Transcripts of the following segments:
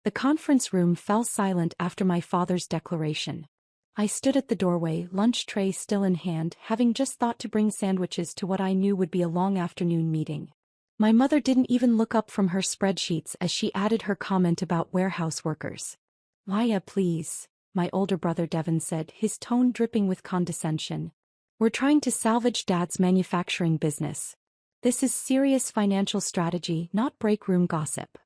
The conference room fell silent after my father's declaration. I stood at the doorway, lunch tray still in hand, having just thought to bring sandwiches to what I knew would be a long afternoon meeting. My mother didn't even look up from her spreadsheets as she added her comment about warehouse workers. "Maya, please," my older brother Devin said, his tone dripping with condescension. "We're trying to salvage Dad's manufacturing business. This is serious financial strategy, not break room gossip."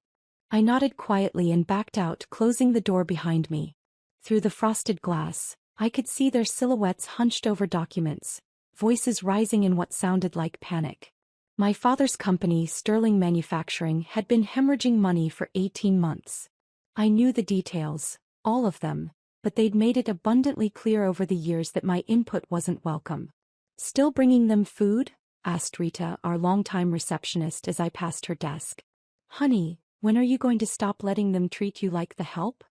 I nodded quietly and backed out, closing the door behind me. Through the frosted glass, I could see their silhouettes hunched over documents, voices rising in what sounded like panic. My father's company, Sterling Manufacturing, had been hemorrhaging money for 18 months. I knew the details, all of them, but they'd made it abundantly clear over the years that my input wasn't welcome. "Still bringing them food?" asked Rita, our longtime receptionist, as I passed her desk. "Honey, when are you going to stop letting them treat you like the help?"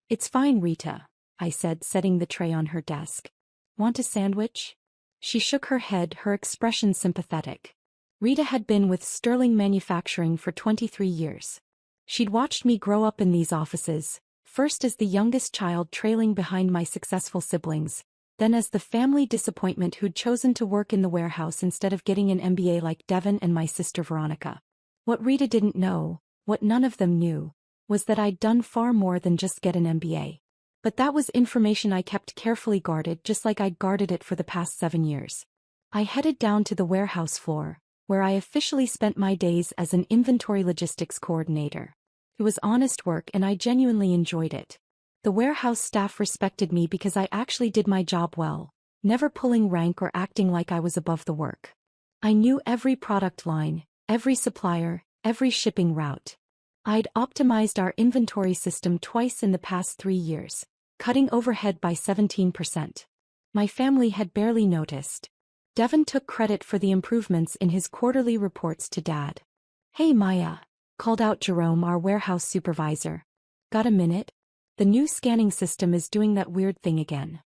"It's fine, Rita," I said, setting the tray on her desk. "Want a sandwich?" She shook her head, her expression sympathetic. Rita had been with Sterling Manufacturing for 23 years. She'd watched me grow up in these offices, first as the youngest child trailing behind my successful siblings, then as the family disappointment who'd chosen to work in the warehouse instead of getting an MBA like Devin and my sister Veronica. What Rita didn't know, what none of them knew, was that I'd done far more than just get an MBA. But that was information I kept carefully guarded, just like I'd guarded it for the past 7 years. I headed down to the warehouse floor, where I officially spent my days as an inventory logistics coordinator. It was honest work and I genuinely enjoyed it. The warehouse staff respected me because I actually did my job well, never pulling rank or acting like I was above the work. I knew every product line, every supplier, every shipping route. I'd optimized our inventory system twice in the past 3 years, cutting overhead by 17%. My family had barely noticed. Devin took credit for the improvements in his quarterly reports to Dad. "Hey Maya," called out Jerome, our warehouse supervisor. "Got a minute? The new scanning system is doing that weird thing again."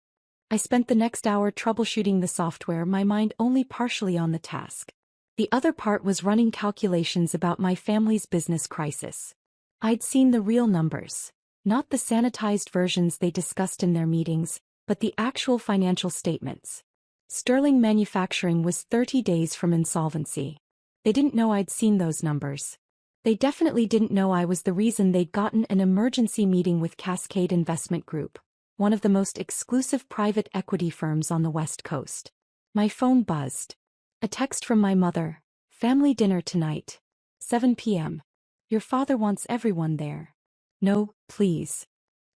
I spent the next hour troubleshooting the software, my mind only partially on the task. The other part was running calculations about my family's business crisis. I'd seen the real numbers, not the sanitized versions they discussed in their meetings, but the actual financial statements. Sterling Manufacturing was 30 days from insolvency. They didn't know I'd seen those numbers. They definitely didn't know I was the reason they'd gotten an emergency meeting with Cascade Investment Group, one of the most exclusive private equity firms on the West Coast. My phone buzzed. A text from my mother. "Family dinner tonight. 7 p.m. Your father wants everyone there." No, please.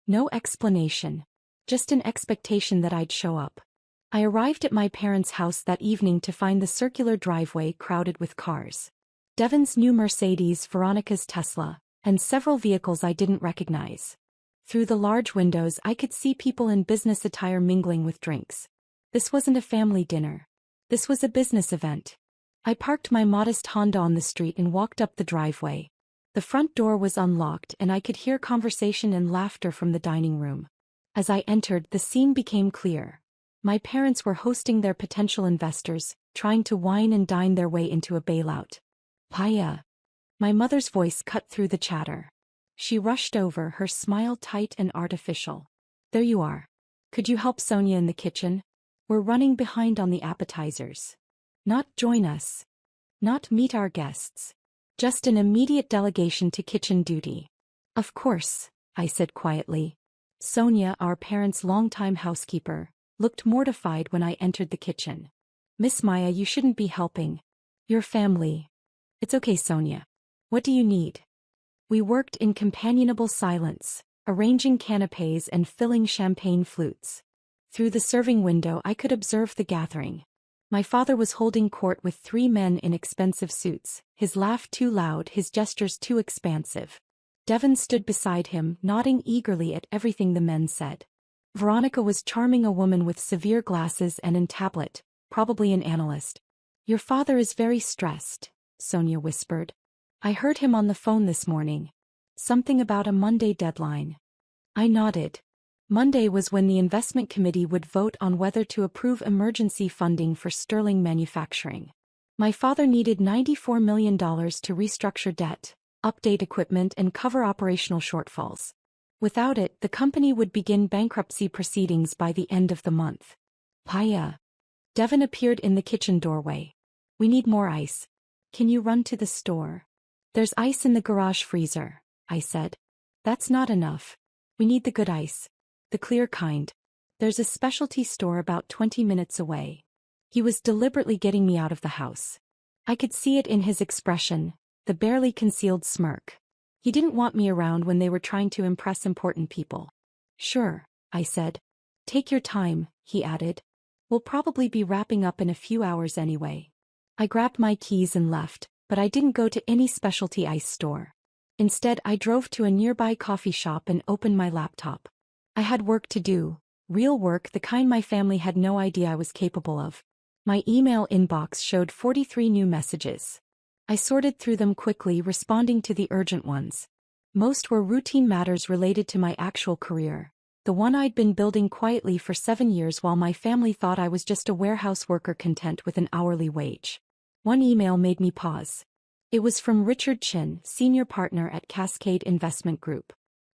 No explanation. Just an expectation that I'd show up. I arrived at my parents' house that evening to find the circular driveway crowded with cars. Devin's new Mercedes, Veronica's Tesla, and several vehicles I didn't recognize. Through the large windows I could see people in business attire mingling with drinks. This wasn't a family dinner. This was a business event. I parked my modest Honda on the street and walked up the driveway. The front door was unlocked and I could hear conversation and laughter from the dining room. As I entered, the scene became clear. My parents were hosting their potential investors, trying to wine and dine their way into a bailout. "Paya." My mother's voice cut through the chatter. She rushed over, her smile tight and artificial. "There you are. Could you help Sonia in the kitchen? We're running behind on the appetizers." Not join us. Not meet our guests. Just an immediate delegation to kitchen duty. "Of course," I said quietly. Sonia, our parents' longtime housekeeper, looked mortified when I entered the kitchen. "Miss Maya, you shouldn't be helping. Your family." "It's okay, Sonia. What do you need?" We worked in companionable silence, arranging canapes and filling champagne flutes. Through the serving window I could observe the gathering. My father was holding court with 3 men in expensive suits, his laugh too loud, his gestures too expansive. Devin stood beside him, nodding eagerly at everything the men said. Veronica was charming, a woman with severe glasses and an tablet, probably an analyst. "Your father is very stressed," Sonia whispered. "I heard him on the phone this morning. Something about a Monday deadline." I nodded. Monday was when the investment committee would vote on whether to approve emergency funding for Sterling Manufacturing. My father needed $94 million to restructure debt, update equipment and cover operational shortfalls. Without it, the company would begin bankruptcy proceedings by the end of the month. Paya. Devon appeared in the kitchen doorway. We need more ice. Can you run to the store? There's ice in the garage freezer, I said. That's not enough. We need the good ice. The clear kind. There's a specialty store about 20 minutes away. He was deliberately getting me out of the house. I could see it in his expression, the barely concealed smirk. He didn't want me around when they were trying to impress important people. Sure, I said. Take your time, he added. We'll probably be wrapping up in a few hours anyway. I grabbed my keys and left, but I didn't go to any specialty ice store. Instead, I drove to a nearby coffee shop and opened my laptop. I had work to do, real work, the kind my family had no idea I was capable of. My email inbox showed 43 new messages. I sorted through them quickly, responding to the urgent ones. Most were routine matters related to my actual career, the one I'd been building quietly for 7 years while my family thought I was just a warehouse worker content with an hourly wage. One email made me pause. It was from Richard Chin, senior partner at Cascade Investment Group.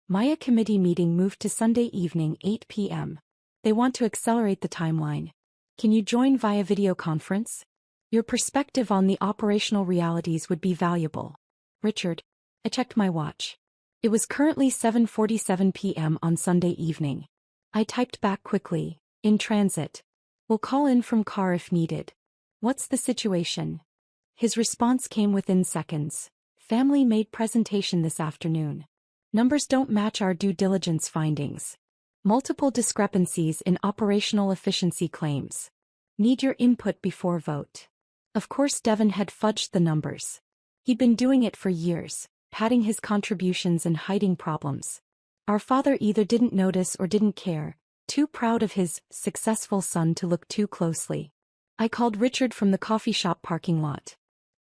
Maya committee meeting moved to Sunday evening, 8 p.m. They want to accelerate the timeline. Can you join via video conference? Your perspective on the operational realities would be valuable. Richard. I checked my watch. It was currently 7:47 p.m. on Sunday evening. I typed back quickly, in transit. We'll call in from car if needed. What's the situation? His response came within seconds. Family made presentation this afternoon. Numbers don't match our due diligence findings. Multiple discrepancies in operational efficiency claims. Need your input before vote. Of course, Devon had fudged the numbers. He'd been doing it for years, padding his contributions and hiding problems. Our father either didn't notice or didn't care, too proud of his successful son to look too closely. I called Richard from the coffee shop parking lot.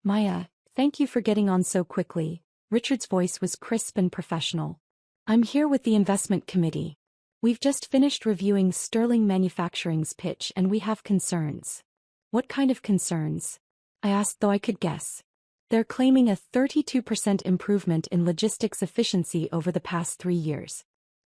Maya, thank you for getting on so quickly. Richard's voice was crisp and professional. I'm here with the investment committee. We've just finished reviewing Sterling Manufacturing's pitch and we have concerns. What kind of concerns? I asked, though I could guess. They're claiming a 32% improvement in logistics efficiency over the past 3 years,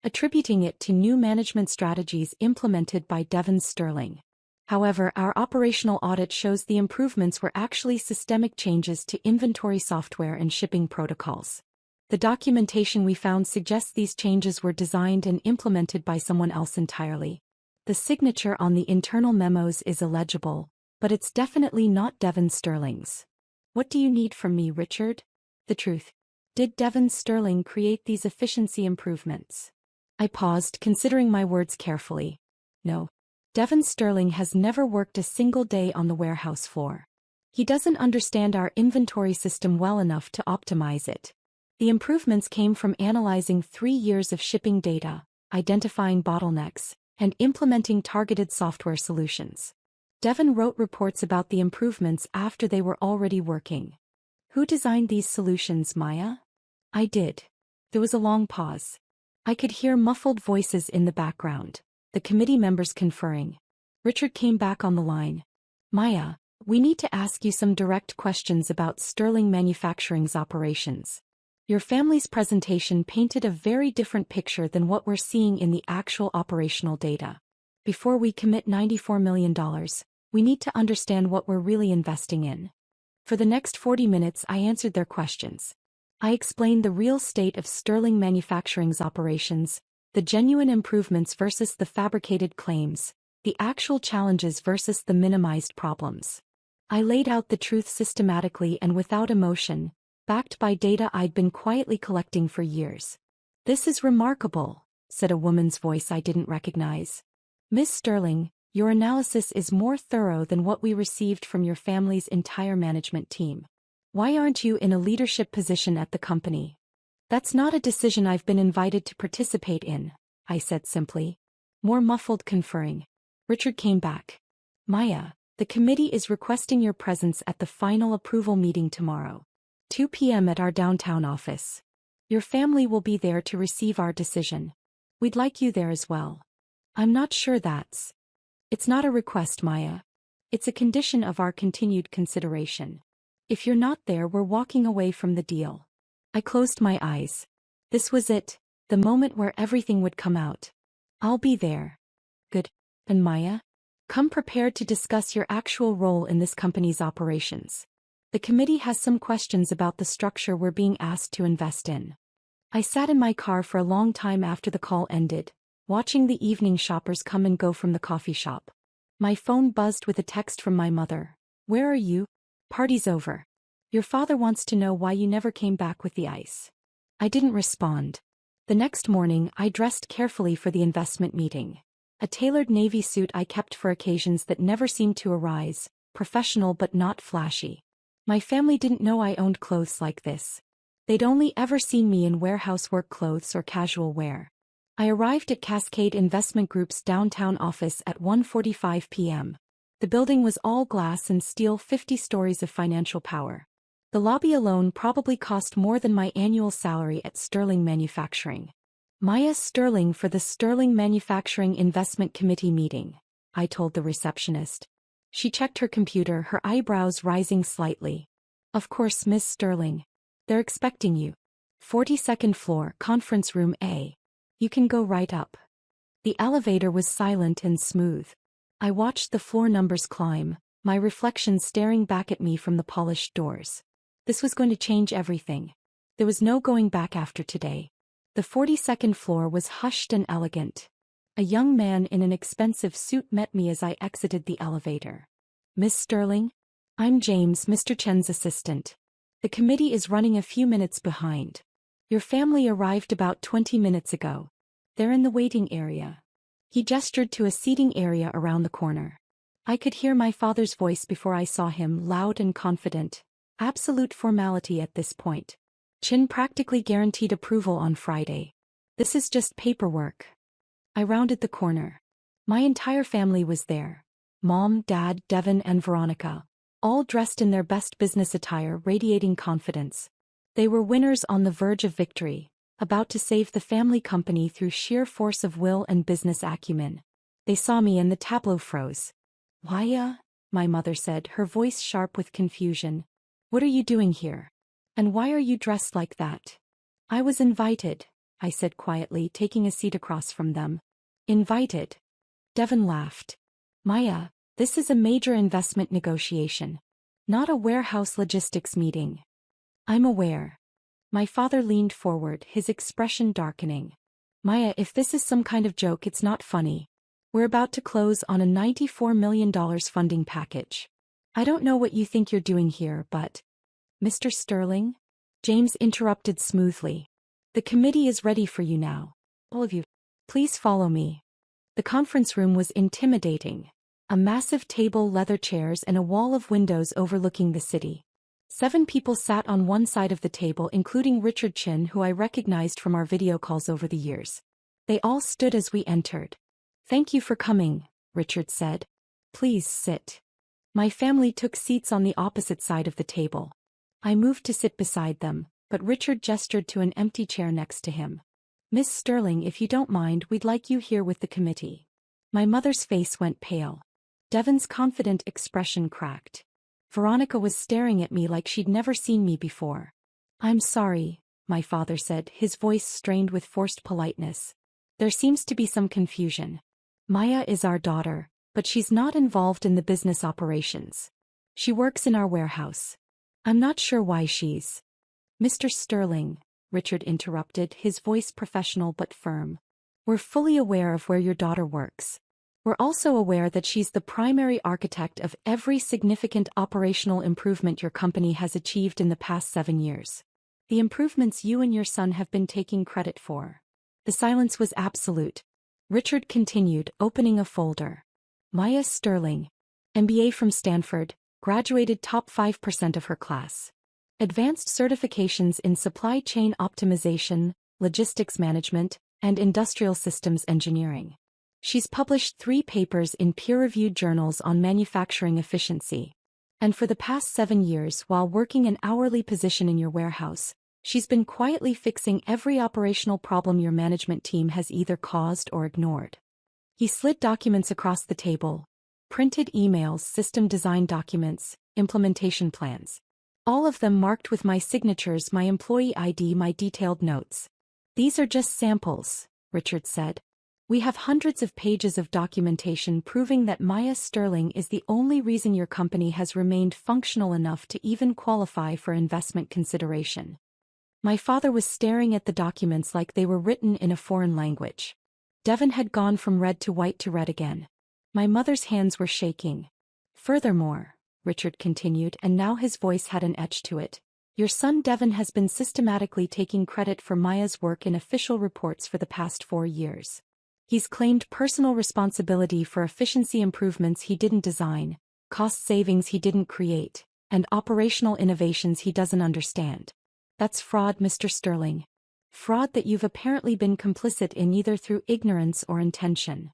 attributing it to new management strategies implemented by Devon Sterling. However, our operational audit shows the improvements were actually systemic changes to inventory software and shipping protocols. The documentation we found suggests these changes were designed and implemented by someone else entirely. The signature on the internal memos is illegible, but it's definitely not Devon Sterling's. What do you need from me, Richard? The truth. Did Devon Sterling create these efficiency improvements? I paused, considering my words carefully. No. Devon Sterling has never worked a single day on the warehouse floor. He doesn't understand our inventory system well enough to optimize it. The improvements came from analyzing 3 years of shipping data, identifying bottlenecks, and implementing targeted software solutions. Devon wrote reports about the improvements after they were already working. Who designed these solutions, Maya? I did. There was a long pause. I could hear muffled voices in the background, the committee members conferring. Richard came back on the line. Maya, we need to ask you some direct questions about Sterling Manufacturing's operations. Your family's presentation painted a very different picture than what we're seeing in the actual operational data. Before we commit $94 million, we need to understand what we're really investing in. For the next 40 minutes, I answered their questions. I explained the real state of Sterling Manufacturing's operations, the genuine improvements versus the fabricated claims, the actual challenges versus the minimized problems. I laid out the truth systematically and without emotion, backed by data I'd been quietly collecting for years. This is remarkable, said a woman's voice I didn't recognize. Miss Sterling, your analysis is more thorough than what we received from your family's entire management team. Why aren't you in a leadership position at the company? That's not a decision I've been invited to participate in, I said simply. More muffled conferring. Richard came back. Maya, the committee is requesting your presence at the final approval meeting tomorrow. 2 p.m. at our downtown office. Your family will be there to receive our decision. We'd like you there as well. I'm not sure that's. It's not a request, Maya. It's a condition of our continued consideration. If you're not there, we're walking away from the deal. I closed my eyes. This was it. The moment where everything would come out. I'll be there. Good. And Maya? Come prepared to discuss your actual role in this company's operations. The committee has some questions about the structure we're being asked to invest in. I sat in my car for a long time after the call ended, watching the evening shoppers come and go from the coffee shop. My phone buzzed with a text from my mother. Where are you? Party's over. Your father wants to know why you never came back with the ice. I didn't respond. The next morning, I dressed carefully for the investment meeting. A tailored navy suit I kept for occasions that never seemed to arise, professional but not flashy. My family didn't know I owned clothes like this. They'd only ever seen me in warehouse work clothes or casual wear. I arrived at Cascade Investment Group's downtown office at 1:45 p.m. The building was all glass and steel, 50 stories of financial power. The lobby alone probably cost more than my annual salary at Sterling Manufacturing. Maya Sterling for the Sterling Manufacturing Investment Committee meeting, I told the receptionist. She checked her computer, her eyebrows rising slightly. Of course, Miss Sterling. They're expecting you. 42nd floor, conference room A. You can go right up. The elevator was silent and smooth. I watched the floor numbers climb, my reflection staring back at me from the polished doors. This was going to change everything. There was no going back after today. The 42nd floor was hushed and elegant. A young man in an expensive suit met me as I exited the elevator. Miss Sterling? I'm James, Mr. Chen's assistant. The committee is running a few minutes behind. Your family arrived about 20 minutes ago. They're in the waiting area. He gestured to a seating area around the corner. I could hear my father's voice before I saw him, loud and confident. Absolute formality at this point. Chen practically guaranteed approval on Friday. This is just paperwork. I rounded the corner. My entire family was there. Mom, Dad, Devin, and Veronica. All dressed in their best business attire, radiating confidence. They were winners on the verge of victory, about to save the family company through sheer force of will and business acumen. They saw me and the tableau froze. Maya? My mother said, her voice sharp with confusion. What are you doing here? And why are you dressed like that? I was invited, I said quietly, taking a seat across from them. Invited? Devin laughed. Maya, this is a major investment negotiation. Not a warehouse logistics meeting. I'm aware. My father leaned forward, his expression darkening. Maya, if this is some kind of joke, it's not funny. We're about to close on a $94 million funding package. I don't know what you think you're doing here, but... Mr. Sterling? James interrupted smoothly. The committee is ready for you now. All of you. Please follow me. The conference room was intimidating. A massive table, leather chairs, and a wall of windows overlooking the city. 7 people sat on one side of the table, including Richard Chin, who I recognized from our video calls over the years. They all stood as we entered. Thank you for coming, Richard said. Please sit. My family took seats on the opposite side of the table. I moved to sit beside them, but Richard gestured to an empty chair next to him. Miss Sterling, if you don't mind, we'd like you here with the committee. My mother's face went pale. Devin's confident expression cracked. Veronica was staring at me like she'd never seen me before. I'm sorry, my father said, his voice strained with forced politeness. There seems to be some confusion. Maya is our daughter, but she's not involved in the business operations. She works in our warehouse. I'm not sure why she's... Mr. Sterling, Richard interrupted, his voice professional but firm. We're fully aware of where your daughter works. We're also aware that she's the primary architect of every significant operational improvement your company has achieved in the past 7 years. The improvements you and your son have been taking credit for. The silence was absolute. Richard continued, opening a folder. Maya Sterling, MBA from Stanford, graduated top 5% of her class. Advanced certifications in supply chain optimization, logistics management, and industrial systems engineering. She's published 3 papers in peer-reviewed journals on manufacturing efficiency. And for the past 7 years, while working an hourly position in your warehouse, she's been quietly fixing every operational problem your management team has either caused or ignored. He slid documents across the table. Printed emails, system design documents, implementation plans. All of them marked with my signatures, my employee ID, my detailed notes. These are just samples, Richard said. We have hundreds of pages of documentation proving that Maya Sterling is the only reason your company has remained functional enough to even qualify for investment consideration. My father was staring at the documents like they were written in a foreign language. Devon had gone from red to white to red again. My mother's hands were shaking. Furthermore, Richard continued, and now his voice had an edge to it, your son Devon has been systematically taking credit for Maya's work in official reports for the past 4 years. He's claimed personal responsibility for efficiency improvements he didn't design, cost savings he didn't create, and operational innovations he doesn't understand. That's fraud, Mr. Sterling. Fraud that you've apparently been complicit in either through ignorance or intention.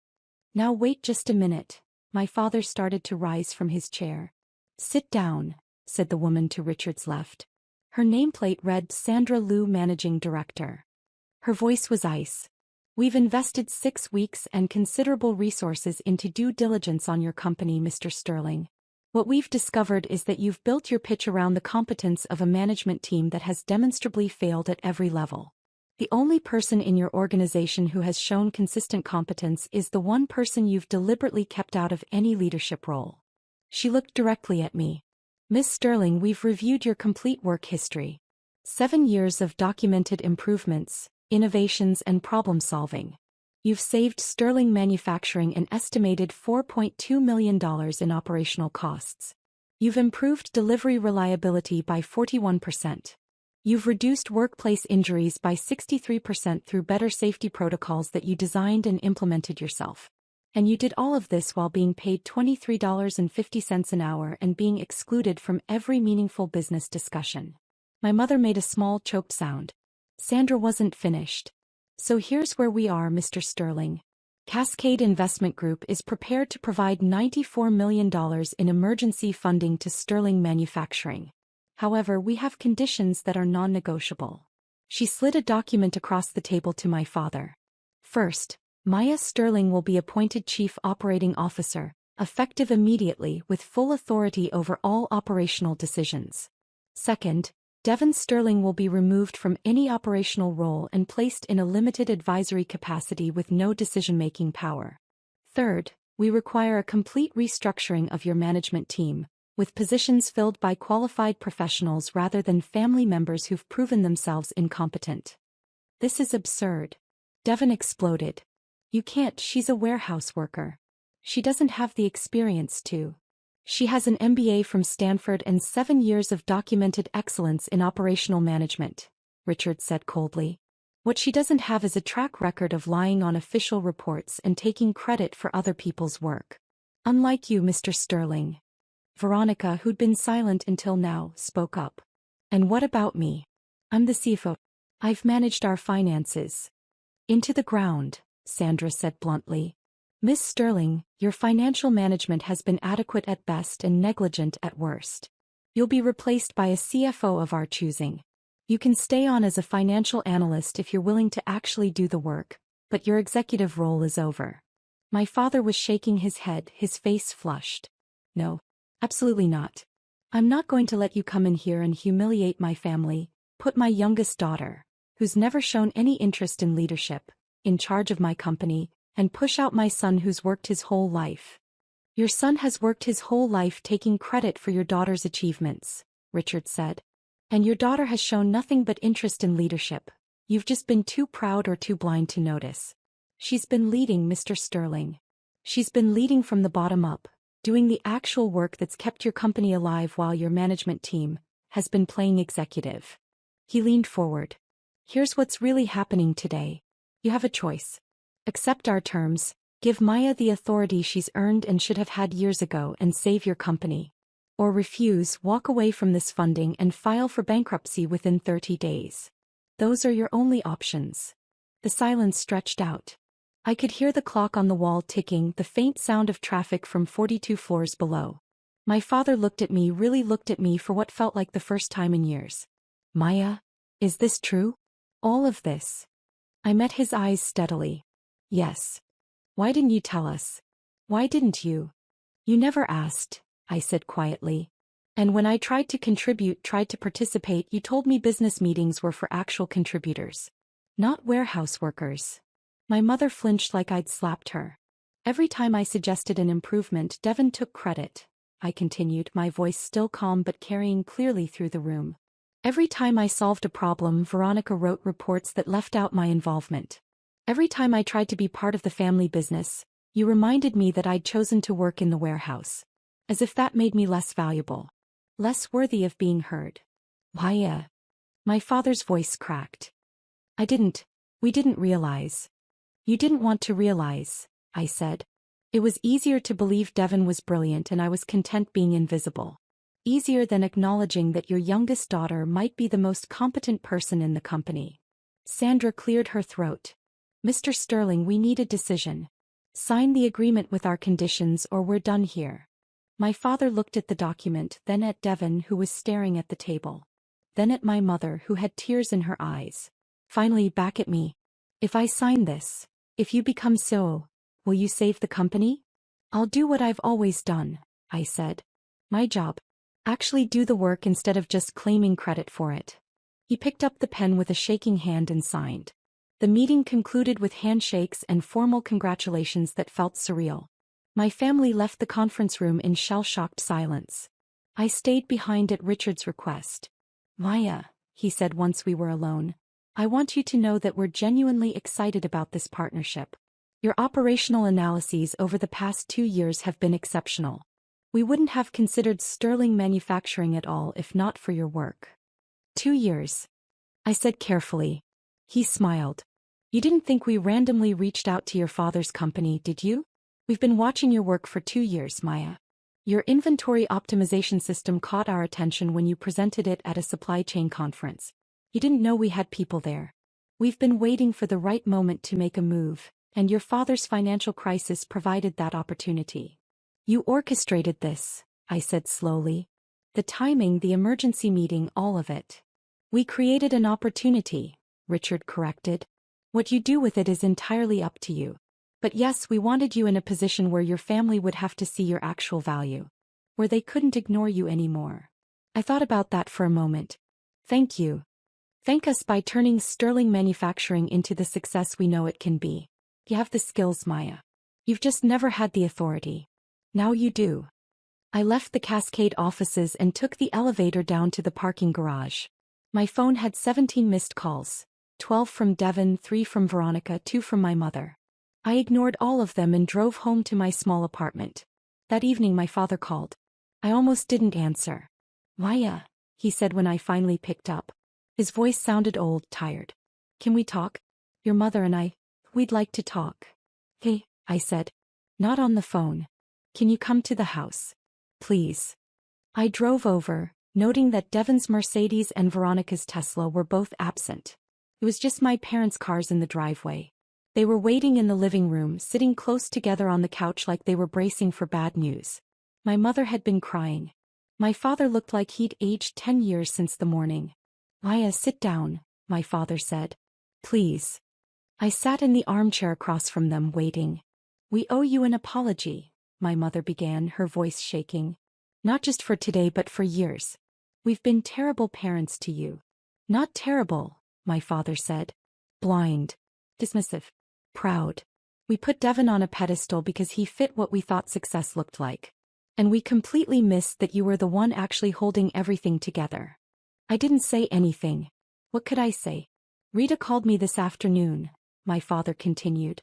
Now wait just a minute. My father started to rise from his chair. Sit down, said the woman to Richard's left. Her nameplate read Sandra Liu, Managing Director. Her voice was ice. We've invested 6 weeks and considerable resources into due diligence on your company, Mr. Sterling. What we've discovered is that you've built your pitch around the competence of a management team that has demonstrably failed at every level. The only person in your organization who has shown consistent competence is the one person you've deliberately kept out of any leadership role. She looked directly at me. Miss Sterling, we've reviewed your complete work history. 7 years of documented improvements, innovations and problem-solving. You've saved Sterling Manufacturing an estimated $4.2 million in operational costs. You've improved delivery reliability by 41%. You've reduced workplace injuries by 63% through better safety protocols that you designed and implemented yourself. And you did all of this while being paid $23.50 an hour and being excluded from every meaningful business discussion. My mother made a small choked sound. Sandra wasn't finished. So here's where we are, Mr. Sterling. Cascade Investment Group is prepared to provide $94 million in emergency funding to Sterling Manufacturing. However, we have conditions that are non-negotiable. She slid a document across the table to my father. First, Maya Sterling will be appointed Chief Operating Officer, effective immediately with full authority over all operational decisions. Second, Devon Sterling will be removed from any operational role and placed in a limited advisory capacity with no decision-making power. Third, we require a complete restructuring of your management team, with positions filled by qualified professionals rather than family members who've proven themselves incompetent. This is absurd. Devon exploded. You can't, she's a warehouse worker. She doesn't have the experience to. She has an MBA from Stanford and 7 years of documented excellence in operational management, Richard said coldly. What she doesn't have is a track record of lying on official reports and taking credit for other people's work. Unlike you, Mr. Sterling. Veronica, who'd been silent until now, spoke up. And what about me? I'm the CFO. I've managed our finances. Into the ground, Sandra said bluntly. Miss Sterling, your financial management has been adequate at best and negligent at worst. You'll be replaced by a CFO of our choosing. You can stay on as a financial analyst if you're willing to actually do the work, but your executive role is over. My father was shaking his head, his face flushed. No, absolutely not. I'm not going to let you come in here and humiliate my family, put my youngest daughter, who's never shown any interest in leadership, in charge of my company, and push out my son who's worked his whole life. Your son has worked his whole life taking credit for your daughter's achievements, Richard said. And your daughter has shown nothing but interest in leadership. You've just been too proud or too blind to notice. She's been leading, Mr. Sterling. She's been leading from the bottom up, doing the actual work that's kept your company alive while your management team has been playing executive. He leaned forward. Here's what's really happening today. You have a choice. Accept our terms, give Maya the authority she's earned and should have had years ago and save your company. Or refuse, walk away from this funding and file for bankruptcy within 30 days. Those are your only options. The silence stretched out. I could hear the clock on the wall ticking, the faint sound of traffic from 42 floors below. My father looked at me, really looked at me for what felt like the first time in years. Maya, is this true? All of this? I met his eyes steadily. Yes. Why didn't you tell us? Why didn't you? You never asked, I said quietly. And when I tried to contribute, tried to participate, you told me business meetings were for actual contributors. Not warehouse workers. My mother flinched like I'd slapped her. Every time I suggested an improvement, Devon took credit. I continued, my voice still calm but carrying clearly through the room. Every time I solved a problem, Veronica wrote reports that left out my involvement. Every time I tried to be part of the family business, you reminded me that I'd chosen to work in the warehouse. As if that made me less valuable. Less worthy of being heard. Why? My father's voice cracked. We didn't realize. You didn't want to realize, I said. It was easier to believe Devon was brilliant and I was content being invisible. Easier than acknowledging that your youngest daughter might be the most competent person in the company. Sandra cleared her throat. Mr. Sterling, we need a decision. Sign the agreement with our conditions or we're done here. My father looked at the document, then at Devon, who was staring at the table. Then at my mother, who had tears in her eyes. Finally back at me. If I sign this, if you become CEO, will you save the company? I'll do what I've always done, I said. My job. Actually do the work instead of just claiming credit for it. He picked up the pen with a shaking hand and signed. The meeting concluded with handshakes and formal congratulations that felt surreal. My family left the conference room in shell-shocked silence. I stayed behind at Richard's request. Maya, he said once we were alone, I want you to know that we're genuinely excited about this partnership. Your operational analyses over the past 2 years have been exceptional. We wouldn't have considered Sterling Manufacturing at all if not for your work. 2 years. I said carefully. He smiled. You didn't think we randomly reached out to your father's company, did you? We've been watching your work for 2 years, Maya. Your inventory optimization system caught our attention when you presented it at a supply chain conference. You didn't know we had people there. We've been waiting for the right moment to make a move, and your father's financial crisis provided that opportunity. You orchestrated this, I said slowly. The timing, the emergency meeting, all of it. We created an opportunity, Richard corrected. What you do with it is entirely up to you. But yes, we wanted you in a position where your family would have to see your actual value. Where they couldn't ignore you anymore. I thought about that for a moment. Thank you. Thank us by turning Sterling Manufacturing into the success we know it can be. You have the skills, Maya. You've just never had the authority. Now you do. I left the Cascade offices and took the elevator down to the parking garage. My phone had 17 missed calls. 12 from Devon, 3 from Veronica, 2 from my mother. I ignored all of them and drove home to my small apartment. That evening my father called. I almost didn't answer. Maya, he said when I finally picked up. His voice sounded old, tired. Can we talk? Your mother and I, we'd like to talk. Hey, I said. Not on the phone. Can you come to the house? Please. I drove over, noting that Devon's Mercedes and Veronica's Tesla were both absent. It was just my parents' cars in the driveway. They were waiting in the living room, sitting close together on the couch like they were bracing for bad news. My mother had been crying. My father looked like he'd aged 10 years since the morning. Maya, sit down, my father said. Please. I sat in the armchair across from them, waiting. We owe you an apology, my mother began, her voice shaking. Not just for today but for years. We've been terrible parents to you. Not terrible, my father said. Blind. Dismissive. Proud. We put Devon on a pedestal because he fit what we thought success looked like. And we completely missed that you were the one actually holding everything together. I didn't say anything. What could I say? Rita called me this afternoon, my father continued.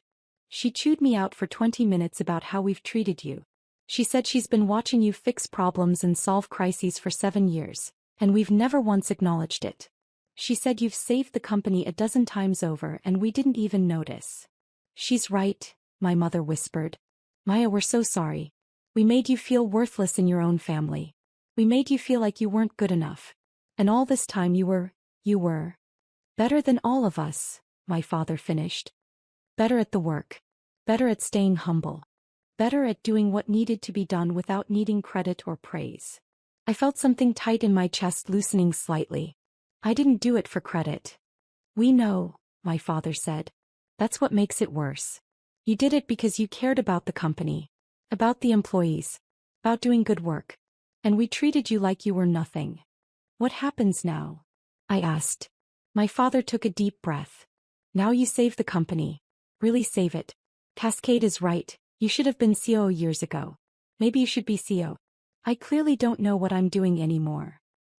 She chewed me out for 20 minutes about how we've treated you. She said she's been watching you fix problems and solve crises for 7 years, and we've never once acknowledged it. She said you've saved the company a dozen times over and we didn't even notice. She's right, my mother whispered. Maya, we're so sorry. We made you feel worthless in your own family. We made you feel like you weren't good enough. And all this time you were better than all of us, my father finished. Better at the work. Better at staying humble. Better at doing what needed to be done without needing credit or praise. I felt something tight in my chest loosening slightly. I didn't do it for credit. We know, my father said. That's what makes it worse. You did it because you cared about the company. About the employees. About doing good work. And we treated you like you were nothing. What happens now? I asked. My father took a deep breath. Now you save the company. Really save it. Cascade is right, you should have been COO years ago. Maybe you should be CO. I clearly don't know what I'm doing anymore.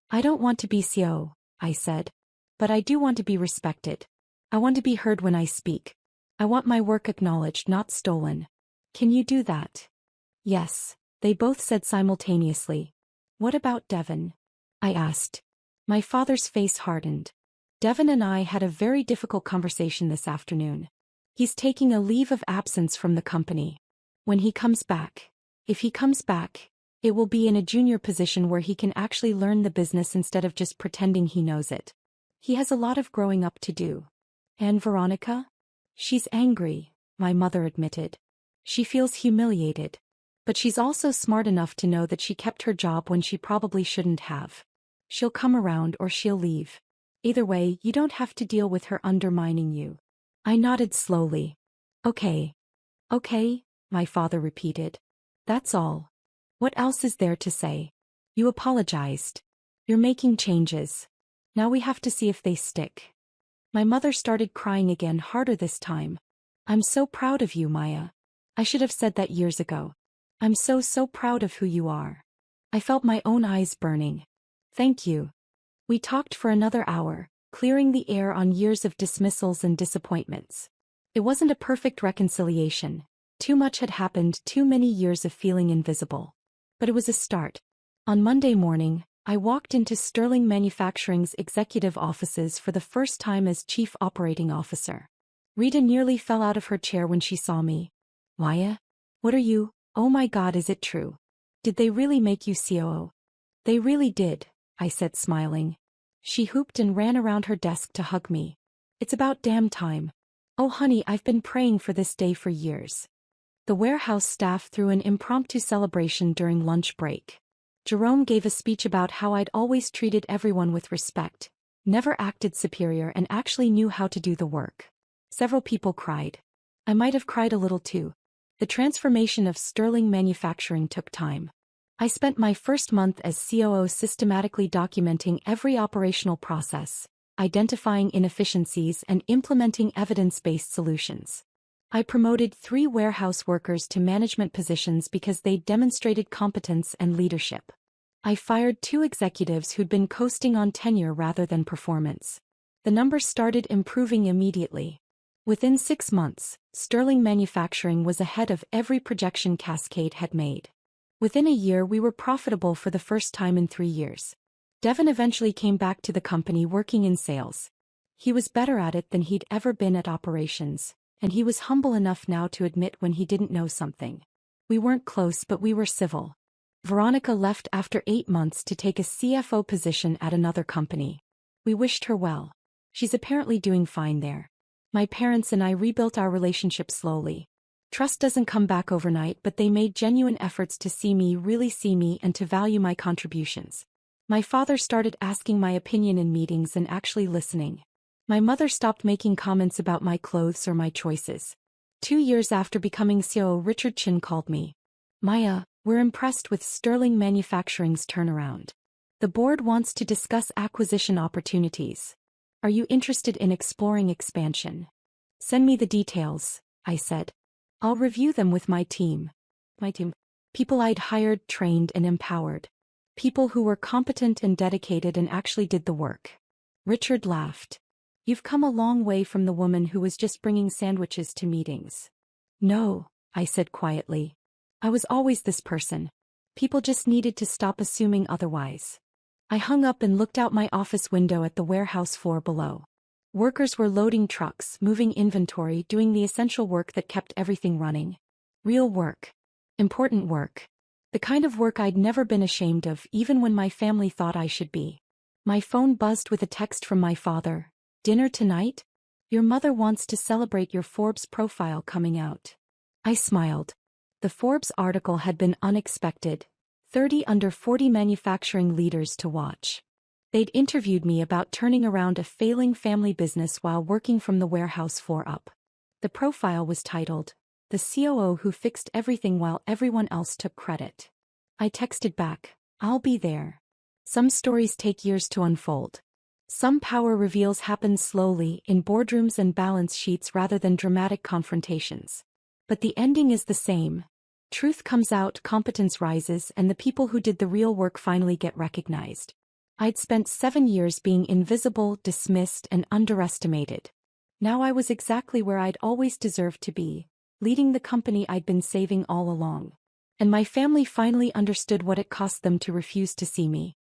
I don't want to be CO, I said. But I do want to be respected. I want to be heard when I speak. I want my work acknowledged, not stolen. Can you do that? Yes, they both said simultaneously. What about Devon? I asked. My father's face hardened. Devon and I had a very difficult conversation this afternoon. He's taking a leave of absence from the company. When he comes back, if he comes back, it will be in a junior position where he can actually learn the business instead of just pretending he knows it. He has a lot of growing up to do. And Veronica? She's angry, my mother admitted. She feels humiliated. But she's also smart enough to know that she kept her job when she probably shouldn't have. She'll come around or she'll leave. Either way, you don't have to deal with her undermining you. I nodded slowly. Okay. Okay, my father repeated. That's all. What else is there to say? You apologized. You're making changes. Now we have to see if they stick. My mother started crying again, harder this time. I'm so proud of you, Maya. I should have said that years ago. I'm so proud of who you are. I felt my own eyes burning. Thank you. We talked for another hour, clearing the air on years of dismissals and disappointments. It wasn't a perfect reconciliation. Too much had happened, too many years of feeling invisible. But it was a start. On Monday morning, I walked into Sterling Manufacturing's executive offices for the first time as Chief Operating Officer. Rita nearly fell out of her chair when she saw me. Maya? What are you? Oh my God, is it true? Did they really make you COO? They really did, I said, smiling. She whooped and ran around her desk to hug me. It's about damn time. Oh honey, I've been praying for this day for years. The warehouse staff threw an impromptu celebration during lunch break. Jerome gave a speech about how I'd always treated everyone with respect, never acted superior, and actually knew how to do the work. Several people cried. I might have cried a little too. The transformation of Sterling Manufacturing took time. I spent my first month as COO systematically documenting every operational process, identifying inefficiencies, and implementing evidence-based solutions. I promoted 3 warehouse workers to management positions because they demonstrated competence and leadership. I fired 2 executives who'd been coasting on tenure rather than performance. The numbers started improving immediately. Within 6 months, Sterling Manufacturing was ahead of every projection Cascade had made. Within a year, we were profitable for the first time in 3 years. Devon eventually came back to the company working in sales. He was better at it than he'd ever been at operations, and he was humble enough now to admit when he didn't know something. We weren't close, but we were civil. Veronica left after 8 months to take a CFO position at another company. We wished her well. She's apparently doing fine there. My parents and I rebuilt our relationship slowly. Trust doesn't come back overnight, but they made genuine efforts to see me, really see me, and to value my contributions. My father started asking my opinion in meetings and actually listening. My mother stopped making comments about my clothes or my choices. 2 years after becoming COO, Richard Chin called me. Maya, we're impressed with Sterling Manufacturing's turnaround. The board wants to discuss acquisition opportunities. Are you interested in exploring expansion? Send me the details, I said. I'll review them with my team. My team. People I'd hired, trained, and empowered. People who were competent and dedicated and actually did the work. Richard laughed. You've come a long way from the woman who was just bringing sandwiches to meetings. No, I said quietly. I was always this person. People just needed to stop assuming otherwise. I hung up and looked out my office window at the warehouse floor below. Workers were loading trucks, moving inventory, doing the essential work that kept everything running. Real work. Important work. The kind of work I'd never been ashamed of, even when my family thought I should be. My phone buzzed with a text from my father. Dinner tonight? Your mother wants to celebrate your Forbes profile coming out. I smiled. The Forbes article had been unexpected. 30 under 40 manufacturing leaders to watch. They'd interviewed me about turning around a failing family business while working from the warehouse floor up. The profile was titled, "The COO Who Fixed Everything While Everyone Else Took Credit." I texted back, "I'll be there." Some stories take years to unfold. Some power reveals happen slowly in boardrooms and balance sheets rather than dramatic confrontations. But the ending is the same. Truth comes out, competence rises, and the people who did the real work finally get recognized. I'd spent 7 years being invisible, dismissed, and underestimated. Now I was exactly where I'd always deserved to be, leading the company I'd been saving all along. And my family finally understood what it cost them to refuse to see me.